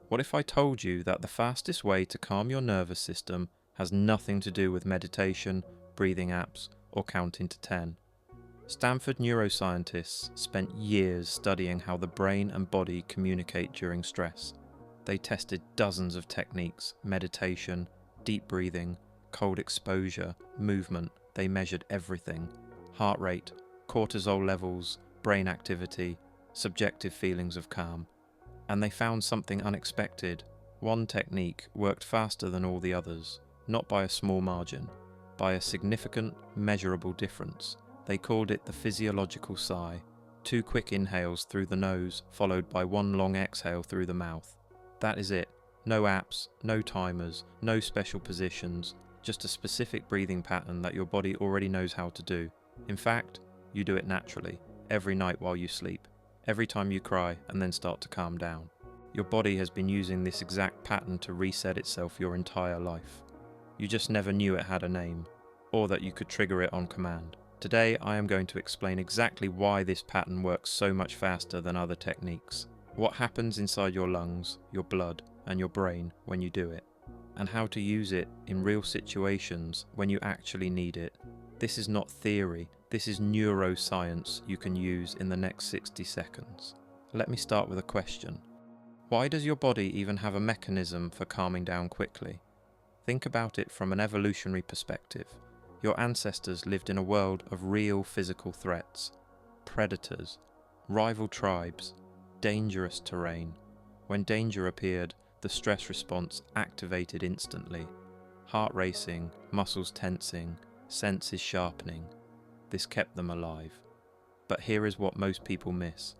What if I told you that the fastest way to calm your nervous system has nothing to do with meditation, breathing apps, or counting to 10? Stanford neuroscientists spent years studying how the brain and body communicate during stress. They tested dozens of techniques: meditation, deep breathing, cold exposure, movement. They measured everything: heart rate, cortisol levels, brain activity, subjective feelings of calm. And they found something unexpected. One technique worked faster than all the others, not by a small margin, by a significant, measurable difference. They called it the physiological sigh. 2 quick inhales through the nose, followed by 1 long exhale through the mouth. That is it. No apps, no timers, no special positions, just a specific breathing pattern that your body already knows how to do. In fact, you do it naturally, every night while you sleep, every time you cry and then start to calm down. Your body has been using this exact pattern to reset itself your entire life. You just never knew it had a name, or that you could trigger it on command. Today I am going to explain exactly why this pattern works so much faster than other techniques, what happens inside your lungs, your blood, and your brain when you do it, and how to use it in real situations when you actually need it. This is not theory, this is neuroscience you can use in the next 60 seconds. Let me start with a question. Why does your body even have a mechanism for calming down quickly? Think about it from an evolutionary perspective. Your ancestors lived in a world of real physical threats, predators, rival tribes, dangerous terrain. When danger appeared, the stress response activated instantly. Heart racing, muscles tensing, senses sharpening. This kept them alive. But here is what most people miss.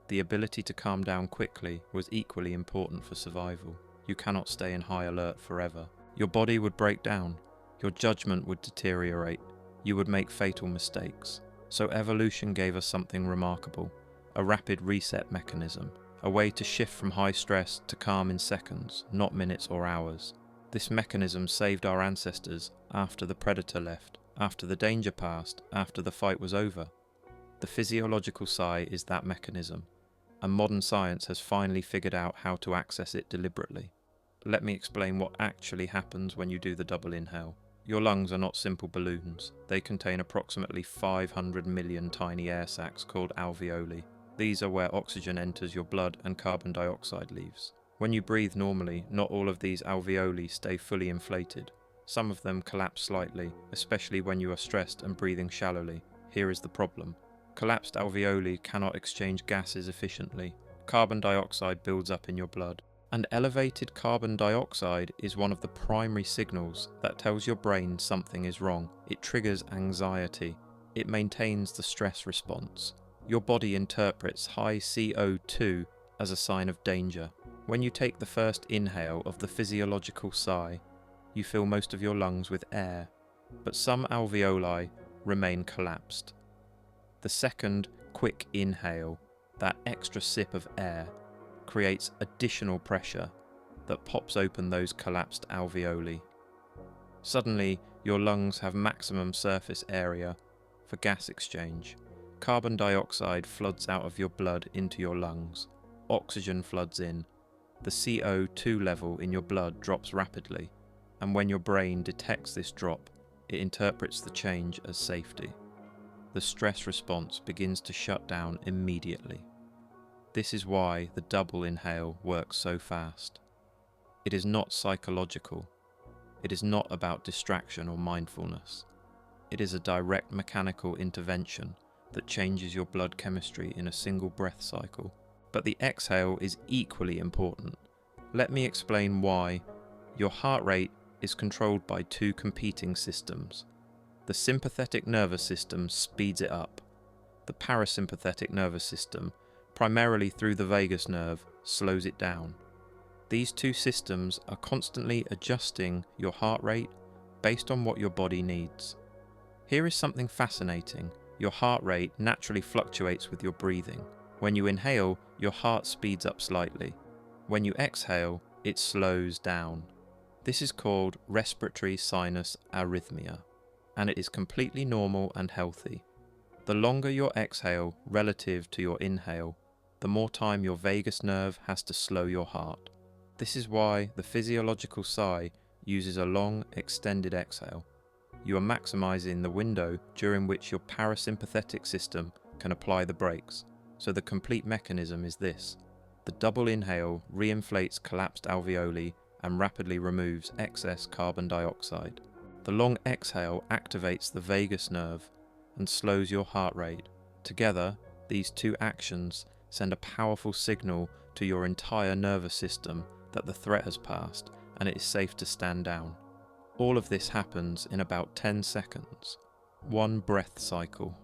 The ability to calm down quickly was equally important for survival. You cannot stay in high alert forever. Your body would break down. Your judgment would deteriorate. You would make fatal mistakes. So evolution gave us something remarkable, a rapid reset mechanism, a way to shift from high stress to calm in seconds, not minutes or hours. This mechanism saved our ancestors after the predator left, after the danger passed, after the fight was over. The physiological sigh is that mechanism, and modern science has finally figured out how to access it deliberately. Let me explain what actually happens when you do the double inhale. Your lungs are not simple balloons. They contain approximately 500 million tiny air sacs called alveoli. These are where oxygen enters your blood and carbon dioxide leaves. When you breathe normally, not all of these alveoli stay fully inflated. Some of them collapse slightly, especially when you are stressed and breathing shallowly. Here is the problem. Collapsed alveoli cannot exchange gases efficiently. Carbon dioxide builds up in your blood. And elevated carbon dioxide is one of the primary signals that tells your brain something is wrong. It triggers anxiety. It maintains the stress response. Your body interprets high CO2 as a sign of danger. When you take the first inhale of the physiological sigh, you fill most of your lungs with air, but some alveoli remain collapsed. The second quick inhale, that extra sip of air, creates additional pressure that pops open those collapsed alveoli. Suddenly, your lungs have maximum surface area for gas exchange. Carbon dioxide floods out of your blood into your lungs. Oxygen floods in. The CO2 level in your blood drops rapidly, and when your brain detects this drop, it interprets the change as safety. The stress response begins to shut down immediately. This is why the double inhale works so fast. It is not psychological. It is not about distraction or mindfulness. It is a direct mechanical intervention that changes your blood chemistry in a single breath cycle. But the exhale is equally important. Let me explain why. Your heart rate is controlled by 2 competing systems. The sympathetic nervous system speeds it up. The parasympathetic nervous system, primarily through the vagus nerve, slows it down. These 2 systems are constantly adjusting your heart rate based on what your body needs. Here is something fascinating. Your heart rate naturally fluctuates with your breathing. When you inhale, your heart speeds up slightly. When you exhale, it slows down. This is called respiratory sinus arrhythmia, and it is completely normal and healthy. The longer your exhale relative to your inhale, the more time your vagus nerve has to slow your heart. This is why the physiological sigh uses a long, extended exhale. You are maximizing the window during which your parasympathetic system can apply the brakes, so the complete mechanism is this. The double inhale reinflates collapsed alveoli and rapidly removes excess carbon dioxide. The long exhale activates the vagus nerve and slows your heart rate. Together, these two actions send a powerful signal to your entire nervous system that the threat has passed and it is safe to stand down. All of this happens in about 10 seconds. One breath cycle.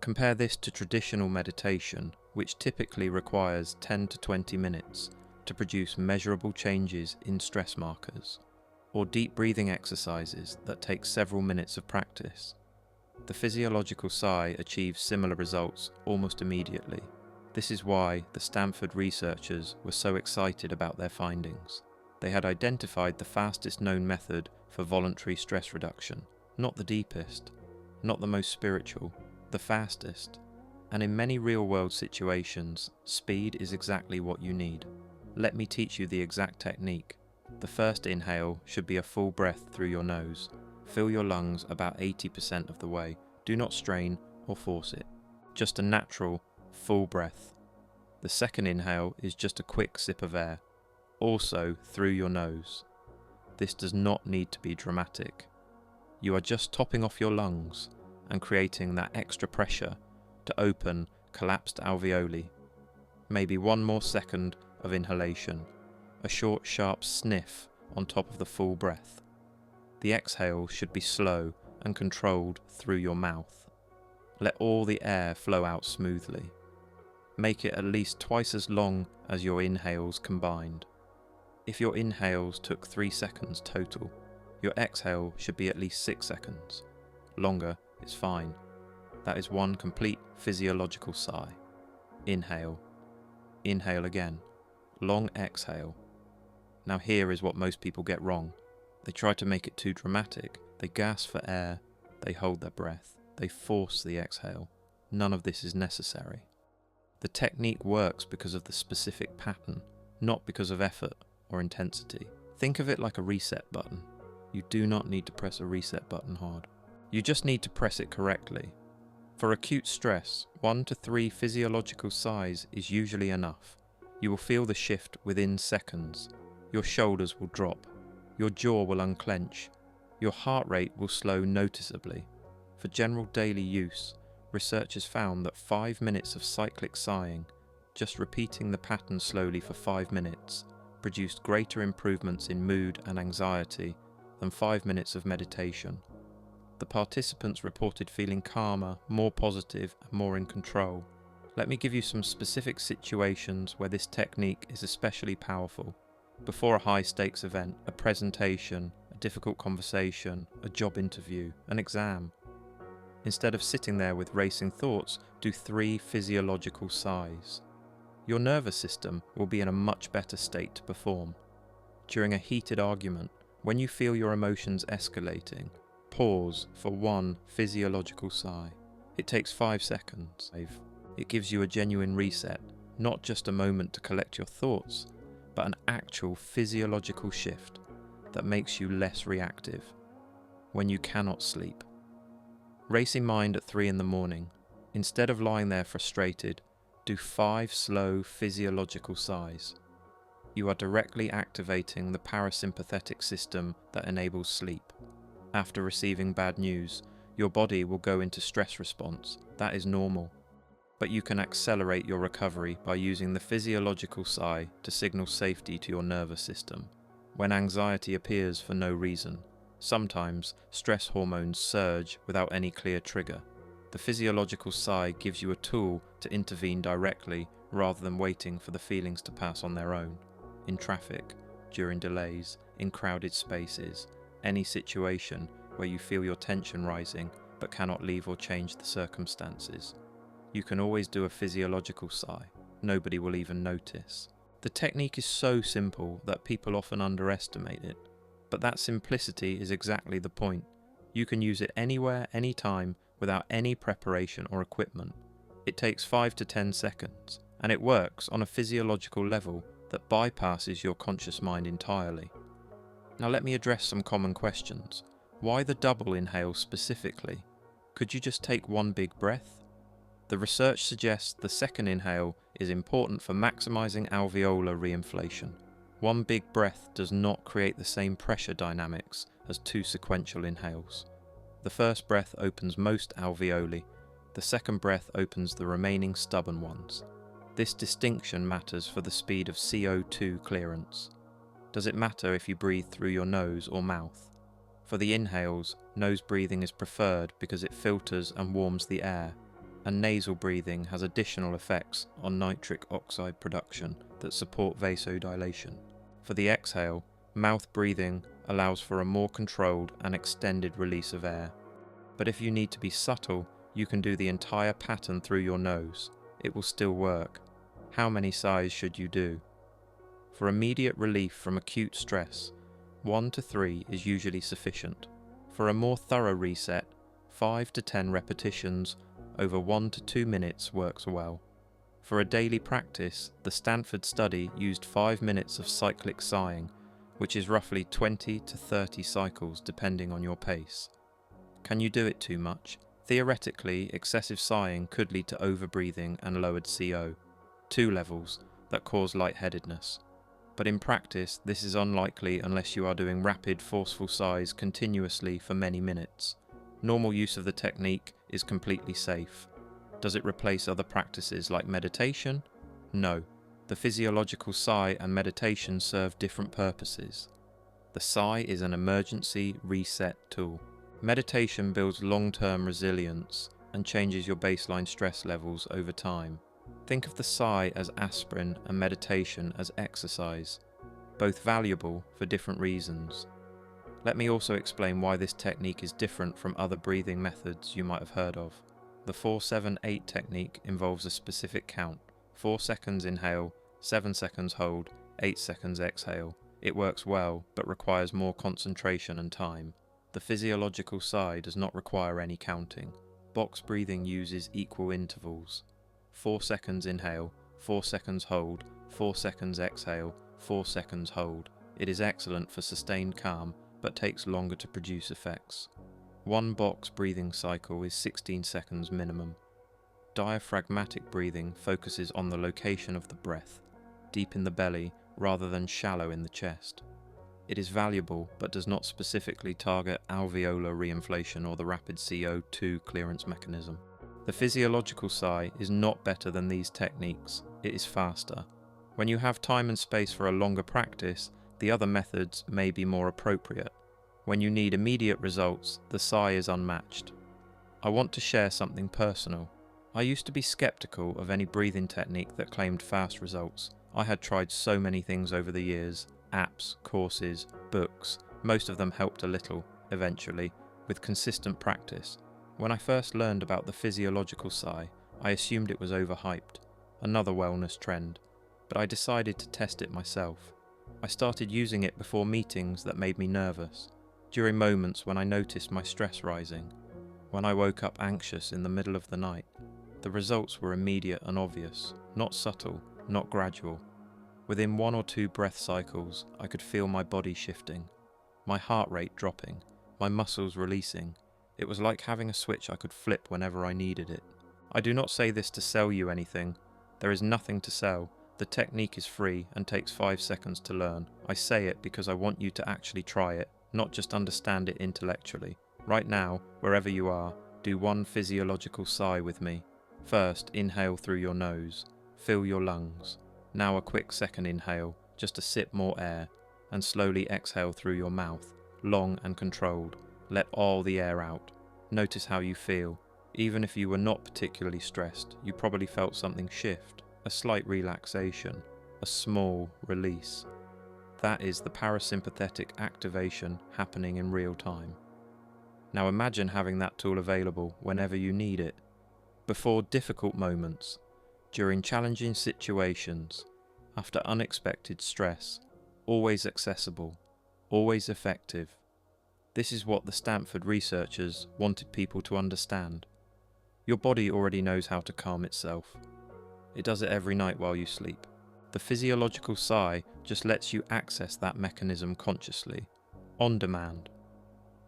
Compare this to traditional meditation, which typically requires 10 to 20 minutes to produce measurable changes in stress markers, or deep breathing exercises that take several minutes of practice. The physiological sigh achieves similar results almost immediately. This is why the Stanford researchers were so excited about their findings. They had identified the fastest known method for voluntary stress reduction, not the deepest, not the most spiritual, the fastest. And in many real-world situations, speed is exactly what you need. Let me teach you the exact technique. The first inhale should be a full breath through your nose. Fill your lungs about 80% of the way. Do not strain or force it. Just a natural, full breath. The second inhale is just a quick sip of air, also through your nose. This does not need to be dramatic. You are just topping off your lungs and creating that extra pressure to open collapsed alveoli. Maybe one more second of inhalation, a short sharp sniff on top of the full breath. The exhale should be slow and controlled through your mouth. Let all the air flow out smoothly. Make it at least twice as long as your inhales combined. If your inhales took 3 seconds total, your exhale should be at least 6 seconds. Longer is fine. That is one complete physiological sigh. Inhale. Inhale again. Long exhale. Now here is what most people get wrong. They try to make it too dramatic. They gasp for air. They hold their breath. They force the exhale. None of this is necessary. The technique works because of the specific pattern, not because of effort or intensity. Think of it like a reset button. You do not need to press a reset button hard. You just need to press it correctly. For acute stress, 1 to 3 physiological sighs is usually enough. You will feel the shift within seconds. Your shoulders will drop. Your jaw will unclench. Your heart rate will slow noticeably. For general daily use, researchers found that 5 minutes of cyclic sighing, just repeating the pattern slowly for 5 minutes, produced greater improvements in mood and anxiety than 5 minutes of meditation. The participants reported feeling calmer, more positive, and more in control. Let me give you some specific situations where this technique is especially powerful. Before a high-stakes event, a presentation, a difficult conversation, a job interview, an exam. Instead of sitting there with racing thoughts, do 3 physiological sighs. Your nervous system will be in a much better state to perform. During a heated argument, when you feel your emotions escalating, pause for 1 physiological sigh. It takes 5 seconds. It gives you a genuine reset, not just a moment to collect your thoughts, but an actual physiological shift that makes you less reactive when you cannot sleep. Racing mind at 3 in the morning. Instead of lying there frustrated, do 5 slow physiological sighs. You are directly activating the parasympathetic system that enables sleep. After receiving bad news, your body will go into stress response. That is normal. But you can accelerate your recovery by using the physiological sigh to signal safety to your nervous system. When anxiety appears for no reason, sometimes stress hormones surge without any clear trigger. The physiological sigh gives you a tool to intervene directly rather than waiting for the feelings to pass on their own. In traffic, during delays, in crowded spaces, any situation where you feel your tension rising but cannot leave or change the circumstances. You can always do a physiological sigh. Nobody will even notice. The technique is so simple that people often underestimate it, but that simplicity is exactly the point. You can use it anywhere, anytime, without any preparation or equipment. It takes 5 to 10 seconds, and it works on a physiological level that bypasses your conscious mind entirely. Now let me address some common questions. Why the double inhale specifically? Could you just take one big breath? The research suggests the second inhale is important for maximizing alveolar reinflation. One big breath does not create the same pressure dynamics as two sequential inhales. The first breath opens most alveoli, the second breath opens the remaining stubborn ones. This distinction matters for the speed of CO2 clearance. Does it matter if you breathe through your nose or mouth? For the inhales, nose breathing is preferred because it filters and warms the air, and nasal breathing has additional effects on nitric oxide production that support vasodilation. For the exhale, mouth breathing allows for a more controlled and extended release of air. But if you need to be subtle, you can do the entire pattern through your nose. It will still work. How many sighs should you do? For immediate relief from acute stress, 1 to 3 is usually sufficient. For a more thorough reset, 5 to 10 repetitions over 1 to 2 minutes works well. For a daily practice, the Stanford study used 5 minutes of cyclic sighing, which is roughly 20 to 30 cycles depending on your pace. Can you do it too much? Theoretically, excessive sighing could lead to overbreathing and lowered CO, 2 levels that cause lightheadedness. But in practice, this is unlikely unless you are doing rapid, forceful sighs continuously for many minutes. Normal use of the technique is completely safe. Does it replace other practices like meditation? No. The physiological sigh and meditation serve different purposes. The sigh is an emergency reset tool. Meditation builds long-term resilience and changes your baseline stress levels over time. Think of the sigh as aspirin and meditation as exercise, both valuable for different reasons. Let me also explain why this technique is different from other breathing methods you might have heard of. The 4-7-8 technique involves a specific count: 4 seconds inhale, 7 seconds hold, 8 seconds exhale. It works well, but requires more concentration and time. The physiological sigh does not require any counting. Box breathing uses equal intervals: 4 seconds inhale, 4 seconds hold, 4 seconds exhale, 4 seconds hold. It is excellent for sustained calm, but takes longer to produce effects. One box breathing cycle is 16 seconds minimum. Diaphragmatic breathing focuses on the location of the breath, deep in the belly rather than shallow in the chest. It is valuable, but does not specifically target alveolar reinflation or the rapid CO2 clearance mechanism. The physiological sigh is not better than these techniques, it is faster. When you have time and space for a longer practice, the other methods may be more appropriate. When you need immediate results, the sigh is unmatched. I want to share something personal. I used to be skeptical of any breathing technique that claimed fast results. I had tried so many things over the years: apps, courses, books. Most of them helped a little, eventually, with consistent practice. When I first learned about the physiological sigh, I assumed it was overhyped, another wellness trend, but I decided to test it myself. I started using it before meetings that made me nervous, during moments when I noticed my stress rising, when I woke up anxious in the middle of the night. The results were immediate and obvious, not subtle, not gradual. Within 1 or 2 breath cycles, I could feel my body shifting, my heart rate dropping, my muscles releasing. It was like having a switch I could flip whenever I needed it. I do not say this to sell you anything. There is nothing to sell. The technique is free and takes 5 seconds to learn. I say it because I want you to actually try it, not just understand it intellectually. Right now, wherever you are, do one physiological sigh with me. First, inhale through your nose. Fill your lungs. Now a quick second inhale, just to sip more air, and slowly exhale through your mouth, long and controlled. Let all the air out. Notice how you feel. Even if you were not particularly stressed, you probably felt something shift, a slight relaxation, a small release. That is the parasympathetic activation happening in real time. Now imagine having that tool available whenever you need it. Before difficult moments, during challenging situations, after unexpected stress, always accessible, always effective. This is what the Stanford researchers wanted people to understand. Your body already knows how to calm itself. It does it every night while you sleep. The physiological sigh just lets you access that mechanism consciously, on demand.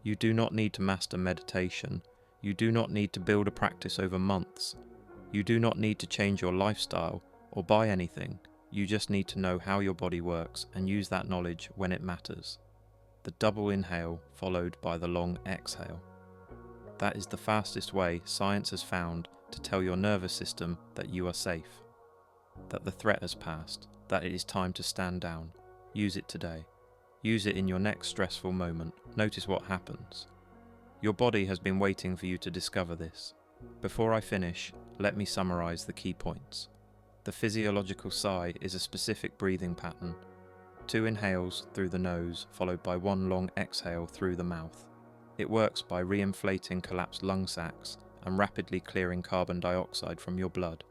You do not need to master meditation. You do not need to build a practice over months. You do not need to change your lifestyle or buy anything. You just need to know how your body works and use that knowledge when it matters. The double inhale followed by the long exhale. That is the fastest way science has found to tell your nervous system that you are safe, that the threat has passed, that it is time to stand down. Use it today. Use it in your next stressful moment. Notice what happens. Your body has been waiting for you to discover this. Before I finish, let me summarize the key points. The physiological sigh is a specific breathing pattern. 2 inhales through the nose, followed by 1 long exhale through the mouth. It works by re-inflating collapsed lung sacs and rapidly clearing carbon dioxide from your blood,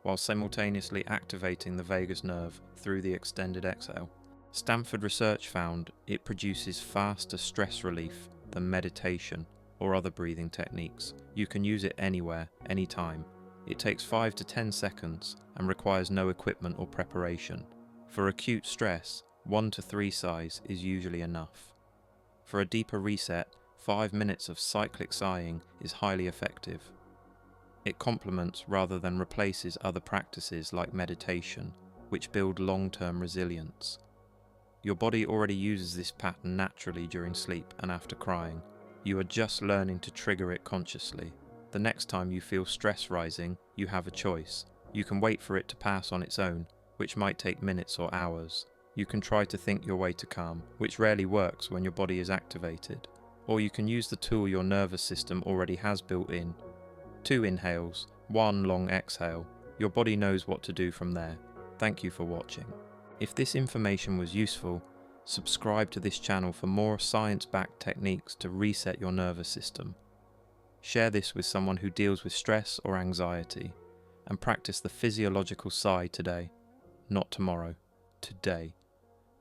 while simultaneously activating the vagus nerve through the extended exhale. Stanford research found it produces faster stress relief than meditation or other breathing techniques. You can use it anywhere, anytime. It takes 5 to 10 seconds and requires no equipment or preparation. For acute stress, 1 to 3 sighs is usually enough. For a deeper reset, 5 minutes of cyclic sighing is highly effective. It complements rather than replaces other practices like meditation, which build long-term resilience. Your body already uses this pattern naturally during sleep and after crying. You are just learning to trigger it consciously. The next time you feel stress rising, you have a choice. You can wait for it to pass on its own, which might take minutes or hours. You can try to think your way to calm, which rarely works when your body is activated. Or you can use the tool your nervous system already has built in. 2 inhales, 1 long exhale. Your body knows what to do from there. Thank you for watching. If this information was useful, subscribe to this channel for more science-backed techniques to reset your nervous system. Share this with someone who deals with stress or anxiety, and practice the physiological sigh today, not tomorrow, today,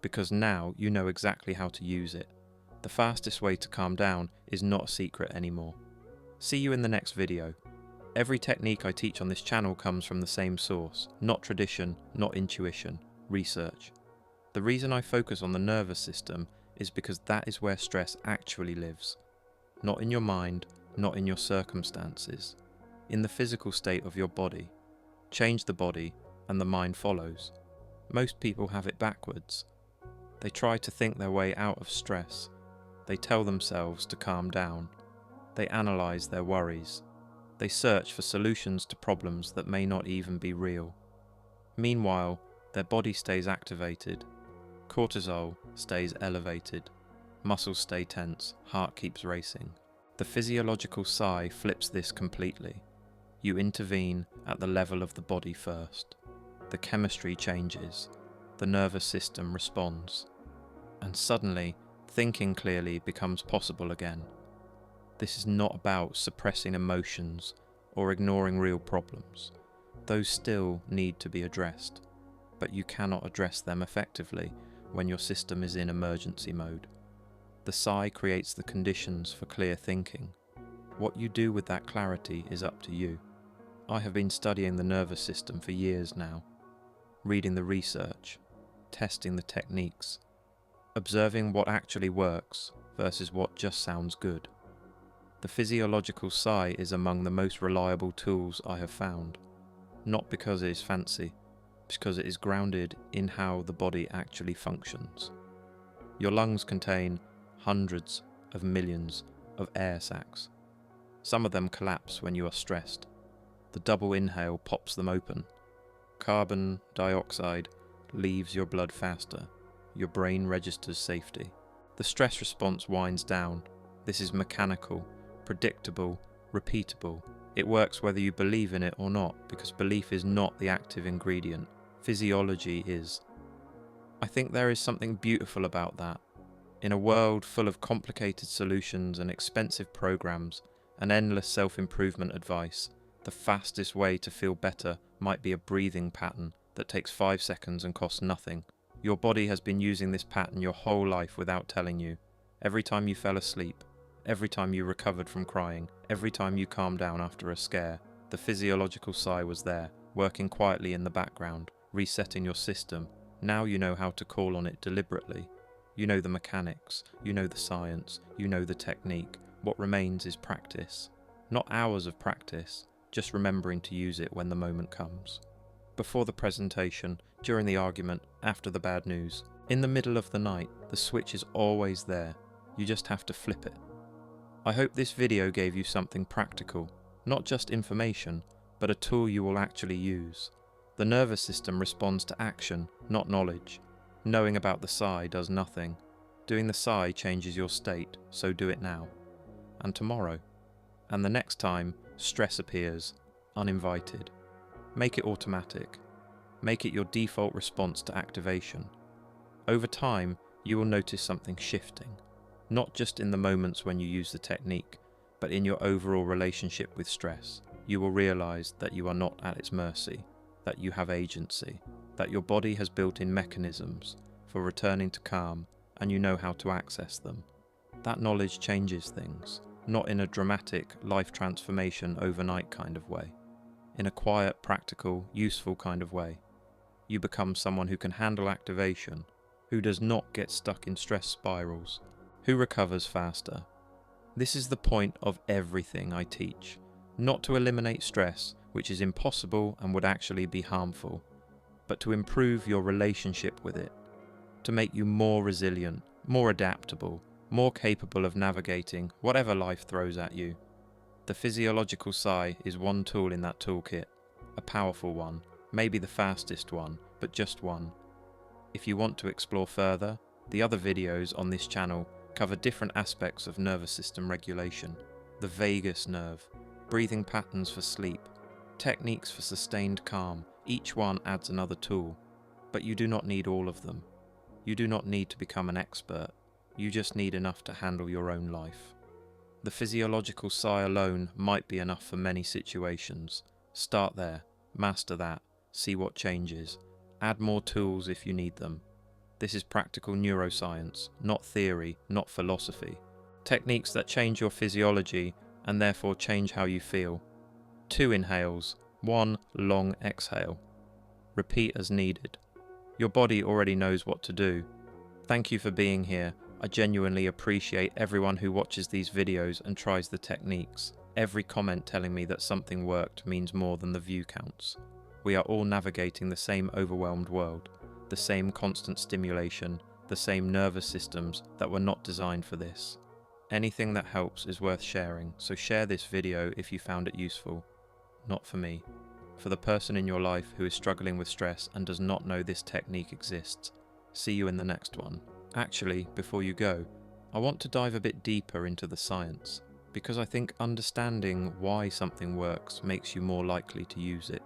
because now you know exactly how to use it. The fastest way to calm down is not a secret anymore. See you in the next video. Every technique I teach on this channel comes from the same source, not tradition, not intuition, research. The reason I focus on the nervous system is because that is where stress actually lives. Not in your mind, not in your circumstances. In the physical state of your body. Change the body, and the mind follows. Most people have it backwards. They try to think their way out of stress. They tell themselves to calm down. They analyze their worries. They search for solutions to problems that may not even be real. Meanwhile, their body stays activated. Cortisol stays elevated. Muscles stay tense, heart keeps racing. The physiological sigh flips this completely. You intervene at the level of the body first. The chemistry changes. The nervous system responds. And suddenly, thinking clearly becomes possible again. This is not about suppressing emotions or ignoring real problems. Those still need to be addressed, but you cannot address them effectively when your system is in emergency mode. The sigh creates the conditions for clear thinking. What you do with that clarity is up to you. I have been studying the nervous system for years now, reading the research, testing the techniques, observing what actually works versus what just sounds good. The physiological sigh is among the most reliable tools I have found, not because it is fancy, because it is grounded in how the body actually functions. Your lungs contain hundreds of millions of air sacs. Some of them collapse when you are stressed. The double inhale pops them open. Carbon dioxide leaves your blood faster. Your brain registers safety. The stress response winds down. This is mechanical, predictable, repeatable. It works whether you believe in it or not, because belief is not the active ingredient. Physiology is. I think there is something beautiful about that. In a world full of complicated solutions and expensive programs and endless self-improvement advice, the fastest way to feel better might be a breathing pattern that takes 5 seconds and costs nothing. Your body has been using this pattern your whole life without telling you. Every time you fell asleep, every time you recovered from crying, every time you calmed down after a scare, the physiological sigh was there, working quietly in the background, resetting your system. Now you know how to call on it deliberately. You know the mechanics, you know the science, you know the technique. What remains is practice. Not hours of practice, just remembering to use it when the moment comes. Before the presentation, during the argument, after the bad news, in the middle of the night, the switch is always there. You just have to flip it. I hope this video gave you something practical, not just information, but a tool you will actually use. The nervous system responds to action, not knowledge. Knowing about the sigh does nothing. Doing the sigh changes your state, so do it now. And tomorrow. And the next time, stress appears, uninvited. Make it automatic. Make it your default response to activation. Over time, you will notice something shifting. Not just in the moments when you use the technique, but in your overall relationship with stress. You will realize that you are not at its mercy, that you have agency, that your body has built-in mechanisms for returning to calm, and you know how to access them. That knowledge changes things, not in a dramatic, life transformation overnight kind of way. In a quiet, practical, useful kind of way. You become someone who can handle activation, who does not get stuck in stress spirals, who recovers faster. This is the point of everything I teach. Not to eliminate stress, which is impossible and would actually be harmful, but to improve your relationship with it, to make you more resilient, more adaptable, more capable of navigating whatever life throws at you. The physiological sigh is one tool in that toolkit, a powerful one, maybe the fastest one, but just one. If you want to explore further, the other videos on this channel cover different aspects of nervous system regulation, the vagus nerve, breathing patterns for sleep, techniques for sustained calm. Each one adds another tool, but you do not need all of them. You do not need to become an expert, you just need enough to handle your own life. The physiological sigh alone might be enough for many situations. Start there, master that, see what changes, add more tools if you need them. This is practical neuroscience, not theory, not philosophy. Techniques that change your physiology and therefore change how you feel. 2 inhales, 1 long exhale. Repeat as needed. Your body already knows what to do. Thank you for being here. I genuinely appreciate everyone who watches these videos and tries the techniques. Every comment telling me that something worked means more than the view counts. We are all navigating the same overwhelmed world, the same constant stimulation, the same nervous systems that were not designed for this. Anything that helps is worth sharing, so share this video if you found it useful. Not for me. For the person in your life who is struggling with stress and does not know this technique exists. See you in the next one. Actually, before you go, I want to dive a bit deeper into the science, because I think understanding why something works makes you more likely to use it.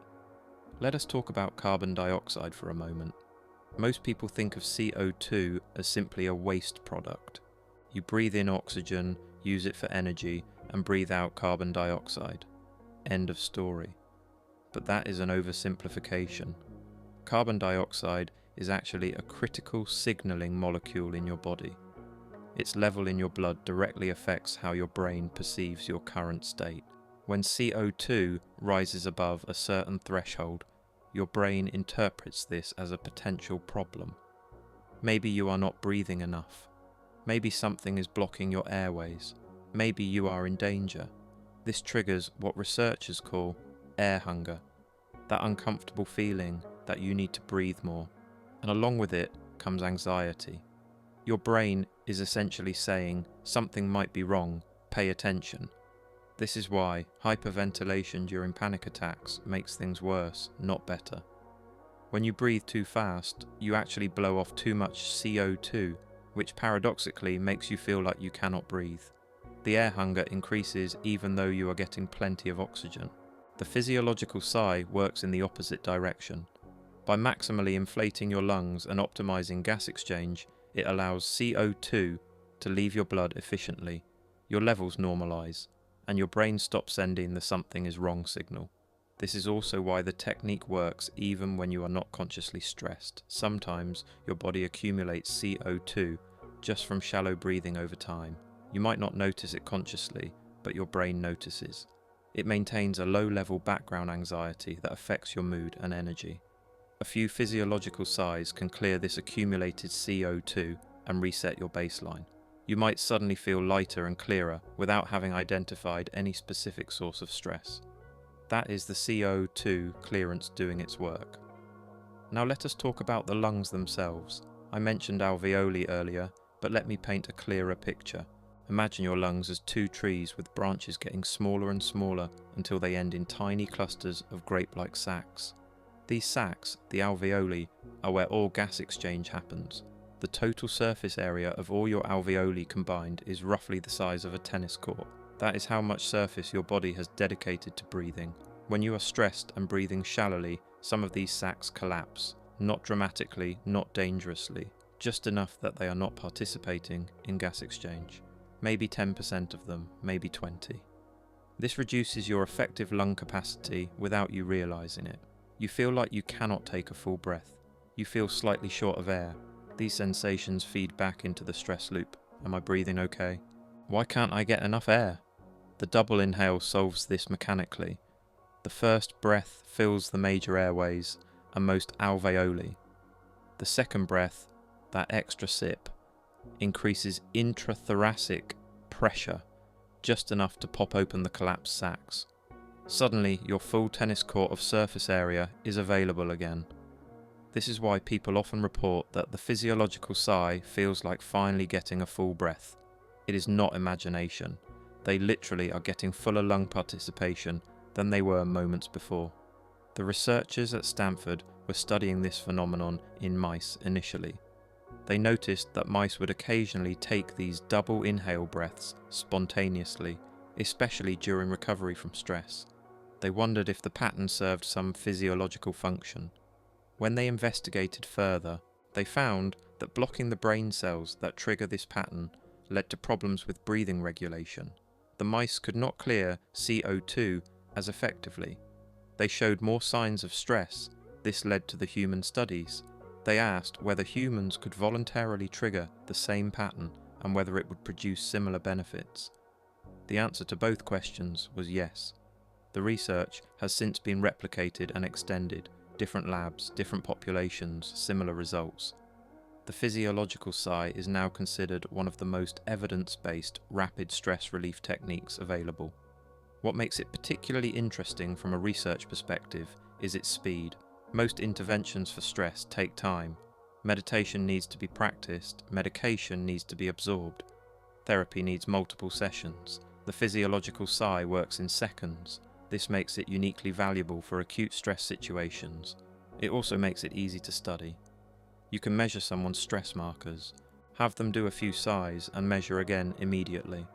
Let us talk about carbon dioxide for a moment. Most people think of CO2 as simply a waste product. You breathe in oxygen, use it for energy, and breathe out carbon dioxide. End of story. But that is an oversimplification. Carbon dioxide is actually a critical signaling molecule in your body. Its level in your blood directly affects how your brain perceives your current state. When CO2 rises above a certain threshold, your brain interprets this as a potential problem. Maybe you are not breathing enough. Maybe something is blocking your airways. Maybe you are in danger. This triggers what researchers call air hunger, that uncomfortable feeling that you need to breathe more. And along with it comes anxiety. Your brain is essentially saying something might be wrong, pay attention. This is why hyperventilation during panic attacks makes things worse, not better. When you breathe too fast, you actually blow off too much CO2, which paradoxically makes you feel like you cannot breathe. The air hunger increases even though you are getting plenty of oxygen. The physiological sigh works in the opposite direction. By maximally inflating your lungs and optimizing gas exchange, it allows CO2 to leave your blood efficiently. Your levels normalize, and your brain stops sending the something is wrong signal. This is also why the technique works even when you are not consciously stressed. Sometimes your body accumulates CO2 just from shallow breathing over time. You might not notice it consciously, but your brain notices. It maintains a low-level background anxiety that affects your mood and energy. A few physiological sighs can clear this accumulated CO2 and reset your baseline. You might suddenly feel lighter and clearer without having identified any specific source of stress. That is the CO2 clearance doing its work. Now let us talk about the lungs themselves. I mentioned alveoli earlier, but let me paint a clearer picture. Imagine your lungs as two trees with branches getting smaller and smaller until they end in tiny clusters of grape-like sacs. These sacs, the alveoli, are where all gas exchange happens. The total surface area of all your alveoli combined is roughly the size of a tennis court. That is how much surface your body has dedicated to breathing. When you are stressed and breathing shallowly, some of these sacs collapse. Not dramatically, not dangerously, just enough that they are not participating in gas exchange. Maybe 10% of them, maybe 20. This reduces your effective lung capacity without you realizing it. You feel like you cannot take a full breath. You feel slightly short of air. These sensations feed back into the stress loop. Am I breathing okay? Why can't I get enough air? The double inhale solves this mechanically. The first breath fills the major airways and most alveoli. The second breath, that extra sip, increases intrathoracic pressure, just enough to pop open the collapsed sacs. Suddenly, your full tennis court of surface area is available again. This is why people often report that the physiological sigh feels like finally getting a full breath. It is not imagination. They literally are getting fuller lung participation than they were moments before. The researchers at Stanford were studying this phenomenon in mice initially. They noticed that mice would occasionally take these double inhale breaths spontaneously, especially during recovery from stress. They wondered if the pattern served some physiological function. When they investigated further, they found that blocking the brain cells that trigger this pattern led to problems with breathing regulation. The mice could not clear CO2 as effectively. They showed more signs of stress. This led to the human studies. They asked whether humans could voluntarily trigger the same pattern and whether it would produce similar benefits. The answer to both questions was yes. The research has since been replicated and extended. Different labs, different populations, similar results. The physiological sigh is now considered one of the most evidence-based rapid stress relief techniques available. What makes it particularly interesting from a research perspective is its speed. Most interventions for stress take time. Meditation needs to be practiced, medication needs to be absorbed. Therapy needs multiple sessions. The physiological sigh works in seconds. This makes it uniquely valuable for acute stress situations. It also makes it easy to study. You can measure someone's stress markers, have them do a few sighs and measure again immediately.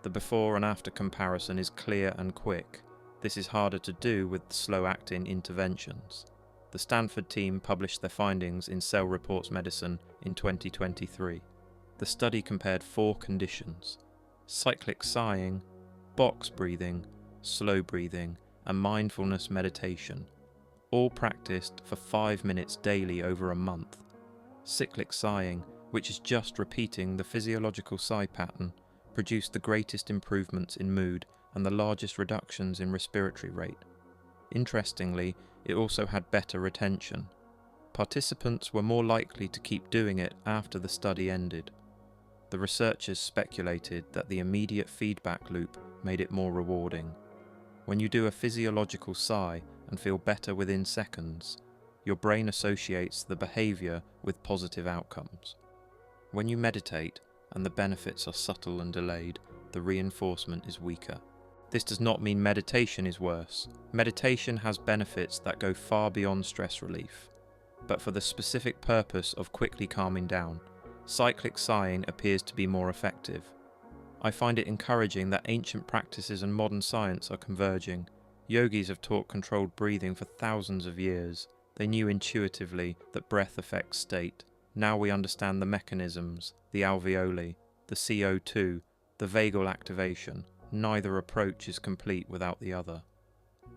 The before and after comparison is clear and quick. This is harder to do with slow-acting interventions. The Stanford team published their findings in Cell Reports Medicine in 2023. The study compared 4 conditions: cyclic sighing, box breathing, slow breathing, and mindfulness meditation, all practiced for 5 minutes daily over a month. Cyclic sighing, which is just repeating the physiological sigh pattern, produced the greatest improvements in mood and the largest reductions in respiratory rate. Interestingly, it also had better retention. Participants were more likely to keep doing it after the study ended. The researchers speculated that the immediate feedback loop made it more rewarding. When you do a physiological sigh and feel better within seconds, your brain associates the behavior with positive outcomes. When you meditate and the benefits are subtle and delayed, the reinforcement is weaker. This does not mean meditation is worse. Meditation has benefits that go far beyond stress relief. But for the specific purpose of quickly calming down, cyclic sighing appears to be more effective. I find it encouraging that ancient practices and modern science are converging. Yogis have taught controlled breathing for thousands of years. They knew intuitively that breath affects state. Now we understand the mechanisms, the alveoli, the CO2, the vagal activation. Neither approach is complete without the other.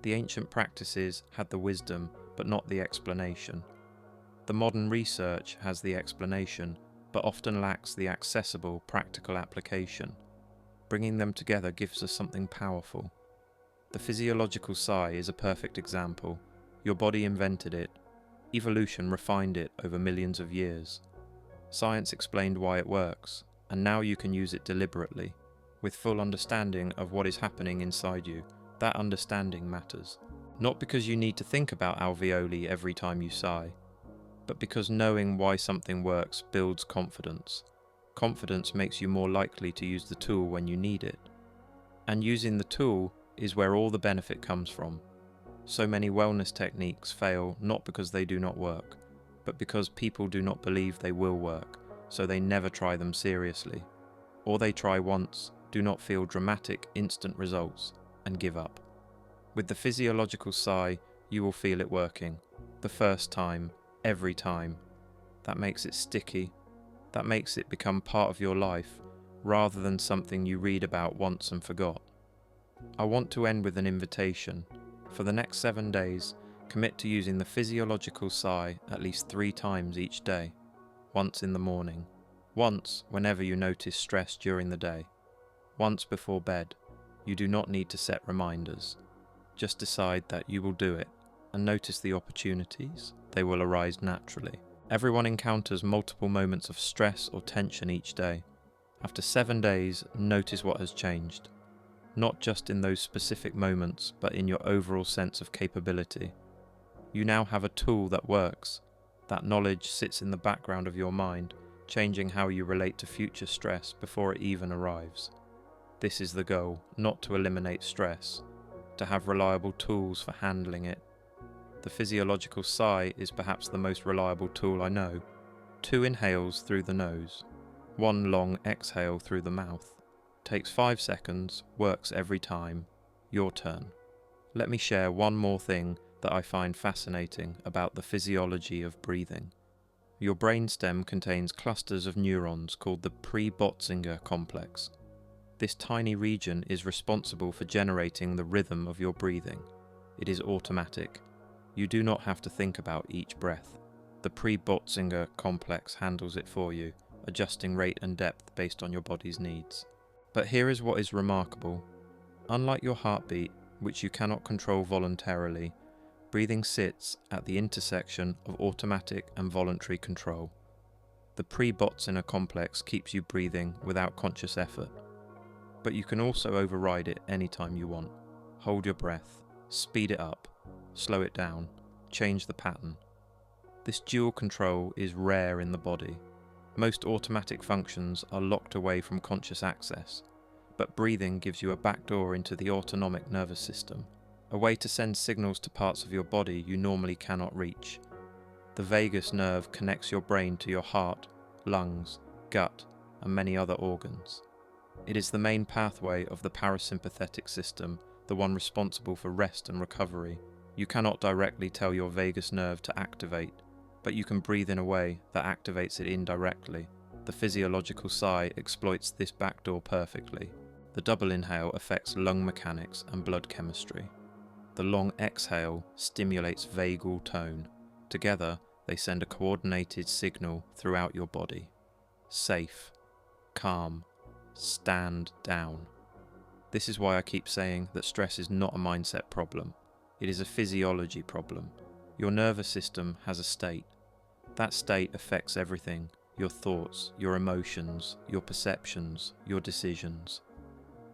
The ancient practices had the wisdom, but not the explanation. The modern research has the explanation, but often lacks the accessible, practical application. Bringing them together gives us something powerful. The physiological sigh is a perfect example. Your body invented it. Evolution refined it over millions of years. Science explained why it works, and now you can use it deliberately, with full understanding of what is happening inside you. That understanding matters. Not because you need to think about alveoli every time you sigh, but because knowing why something works builds confidence. Confidence makes you more likely to use the tool when you need it. And using the tool is where all the benefit comes from. So many wellness techniques fail not because they do not work, but because people do not believe they will work, so they never try them seriously. Or they try once, do not feel dramatic, instant results, and give up. With the physiological sigh, you will feel it working. The first time, every time. That makes it sticky. That makes it become part of your life, rather than something you read about once and forgot. I want to end with an invitation. For the next 7 days, commit to using the physiological sigh at least 3 times each day. Once in the morning. Once whenever you notice stress during the day. Once before bed. You do not need to set reminders. Just decide that you will do it, and notice the opportunities. They will arise naturally. Everyone encounters multiple moments of stress or tension each day. After 7 days, notice what has changed. Not just in those specific moments, but in your overall sense of capability. You now have a tool that works. That knowledge sits in the background of your mind, changing how you relate to future stress before it even arrives. This is the goal, not to eliminate stress, to have reliable tools for handling it. The physiological sigh is perhaps the most reliable tool I know. 2 inhales through the nose, 1 long exhale through the mouth. Takes 5 seconds, works every time. Your turn. Let me share one more thing that I find fascinating about the physiology of breathing. Your brainstem contains clusters of neurons called the pre-Botzinger complex. This tiny region is responsible for generating the rhythm of your breathing. It is automatic. You do not have to think about each breath. The pre-Botzinger complex handles it for you, adjusting rate and depth based on your body's needs. But here is what is remarkable. Unlike your heartbeat, which you cannot control voluntarily, breathing sits at the intersection of automatic and voluntary control. The pre-Botzinger complex keeps you breathing without conscious effort. But you can also override it anytime you want. Hold your breath, speed it up, slow it down, change the pattern. This dual control is rare in the body. Most automatic functions are locked away from conscious access, but breathing gives you a backdoor into the autonomic nervous system, a way to send signals to parts of your body you normally cannot reach. The vagus nerve connects your brain to your heart, lungs, gut, and many other organs. It is the main pathway of the parasympathetic system, the one responsible for rest and recovery. You cannot directly tell your vagus nerve to activate, but you can breathe in a way that activates it indirectly. The physiological sigh exploits this backdoor perfectly. The double inhale affects lung mechanics and blood chemistry. The long exhale stimulates vagal tone. Together, they send a coordinated signal throughout your body. Safe, calm, stand down. This is why I keep saying that stress is not a mindset problem. It is a physiology problem. Your nervous system has a state. That state affects everything: your thoughts, your emotions, your perceptions, your decisions.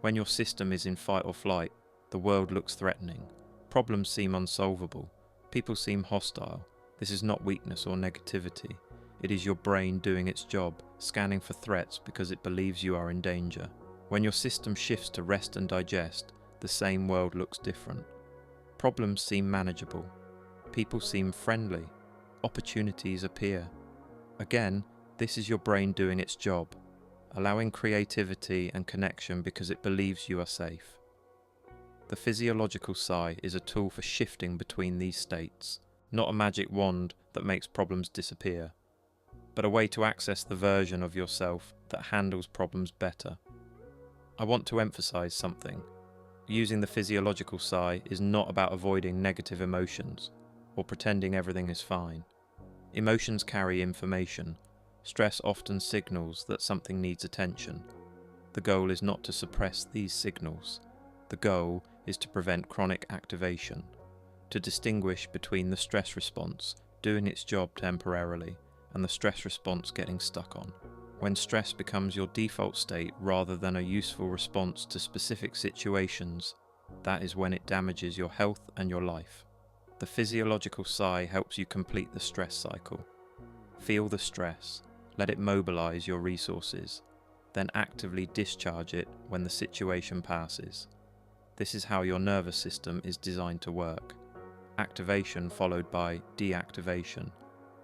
When your system is in fight or flight, the world looks threatening. Problems seem unsolvable. People seem hostile. This is not weakness or negativity. It is your brain doing its job, scanning for threats because it believes you are in danger. When your system shifts to rest and digest, the same world looks different. Problems seem manageable. People seem friendly. Opportunities appear. Again, this is your brain doing its job, allowing creativity and connection because it believes you are safe. The physiological sigh is a tool for shifting between these states, not a magic wand that makes problems disappear, but a way to access the version of yourself that handles problems better. I want to emphasize something. Using the physiological sigh is not about avoiding negative emotions or pretending everything is fine. Emotions carry information. Stress often signals that something needs attention. The goal is not to suppress these signals. The goal is to prevent chronic activation, to distinguish between the stress response doing its job temporarily, and the stress response getting stuck on. When stress becomes your default state rather than a useful response to specific situations, that is when it damages your health and your life. The physiological sigh helps you complete the stress cycle. Feel the stress, let it mobilize your resources, then actively discharge it when the situation passes. This is how your nervous system is designed to work. Activation followed by deactivation.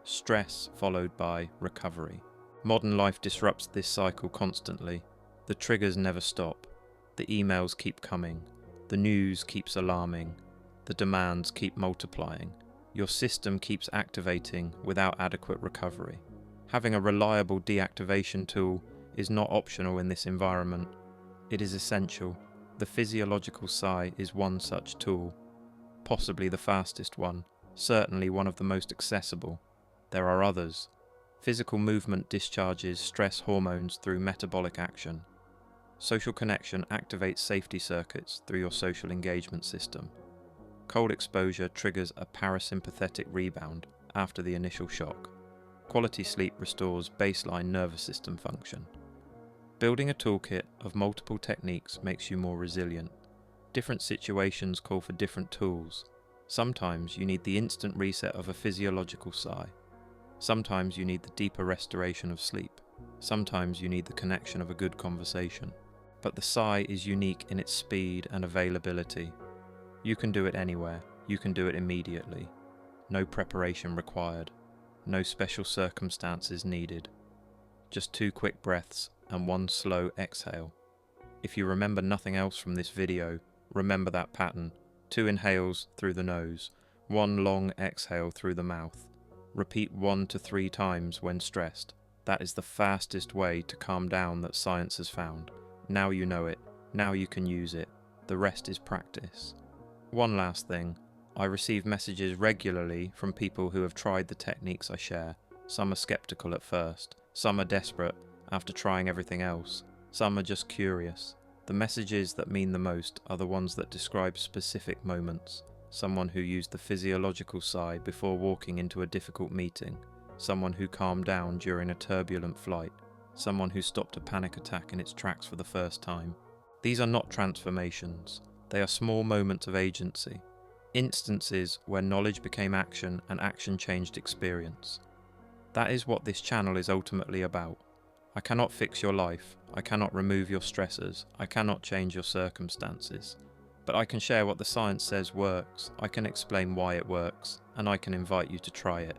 Stress followed by recovery. Modern life disrupts this cycle constantly. The triggers never stop. The emails keep coming. The news keeps alarming. The demands keep multiplying. Your system keeps activating without adequate recovery. Having a reliable deactivation tool is not optional in this environment. It is essential. The physiological sigh is one such tool. Possibly the fastest one, certainly one of the most accessible. There are others. Physical movement discharges stress hormones through metabolic action. Social connection activates safety circuits through your social engagement system. Cold exposure triggers a parasympathetic rebound after the initial shock. Quality sleep restores baseline nervous system function. Building a toolkit of multiple techniques makes you more resilient. Different situations call for different tools. Sometimes you need the instant reset of a physiological sigh. Sometimes you need the deeper restoration of sleep. Sometimes you need the connection of a good conversation. But the sigh is unique in its speed and availability. You can do it anywhere. You can do it immediately. No preparation required. No special circumstances needed. Just 2 quick breaths and 1 slow exhale. If you remember nothing else from this video, remember that pattern. 2 inhales through the nose, 1 long exhale through the mouth. Repeat 1 to 3 times when stressed. That is the fastest way to calm down that science has found. Now you know it. Now you can use it. The rest is practice. One last thing. I receive messages regularly from people who have tried the techniques I share. Some are skeptical at first. Some are desperate after trying everything else. Some are just curious. The messages that mean the most are the ones that describe specific moments. Someone who used the physiological sigh before walking into a difficult meeting. Someone who calmed down during a turbulent flight. Someone who stopped a panic attack in its tracks for the first time. These are not transformations. They are small moments of agency. Instances where knowledge became action and action changed experience. That is what this channel is ultimately about. I cannot fix your life. I cannot remove your stressors. I cannot change your circumstances. But I can share what the science says works. I can explain why it works, and I can invite you to try it.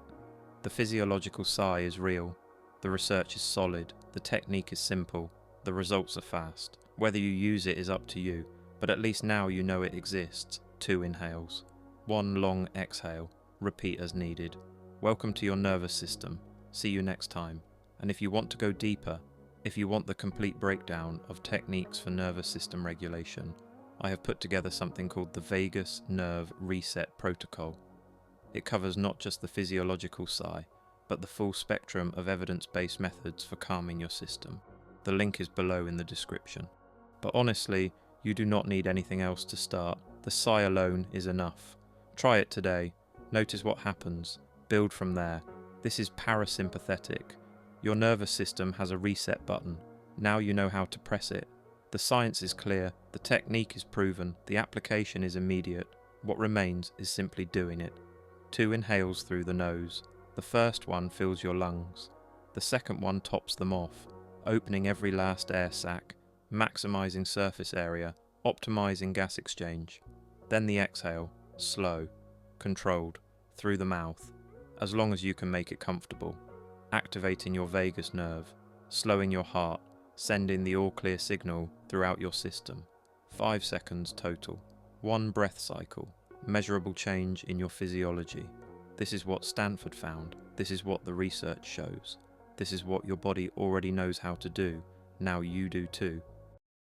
The physiological sigh is real. The research is solid. The technique is simple. The results are fast. Whether you use it is up to you, but at least now you know it exists. 2 inhales. 1 long exhale. Repeat as needed. Welcome to your nervous system. See you next time. And if you want to go deeper, if you want the complete breakdown of techniques for nervous system regulation, I have put together something called the Vagus Nerve Reset Protocol. It covers not just the physiological sigh, but the full spectrum of evidence-based methods for calming your system. The link is below in the description. But honestly, you do not need anything else to start. The sigh alone is enough. Try it today. Notice what happens. Build from there. This is parasympathetic. Your nervous system has a reset button. Now you know how to press it. The science is clear. The technique is proven. The application is immediate. What remains is simply doing it. 2 inhales through the nose. The first one fills your lungs. The second one tops them off, opening every last air sac, maximizing surface area, optimizing gas exchange. Then the exhale, slow, controlled, through the mouth, as long as you can make it comfortable, activating your vagus nerve, slowing your heart, sending the all-clear signal throughout your system. 5 seconds total. 1 breath cycle, measurable change in your physiology. This is what Stanford found. This is what the research shows. This is what your body already knows how to do. Now you do too.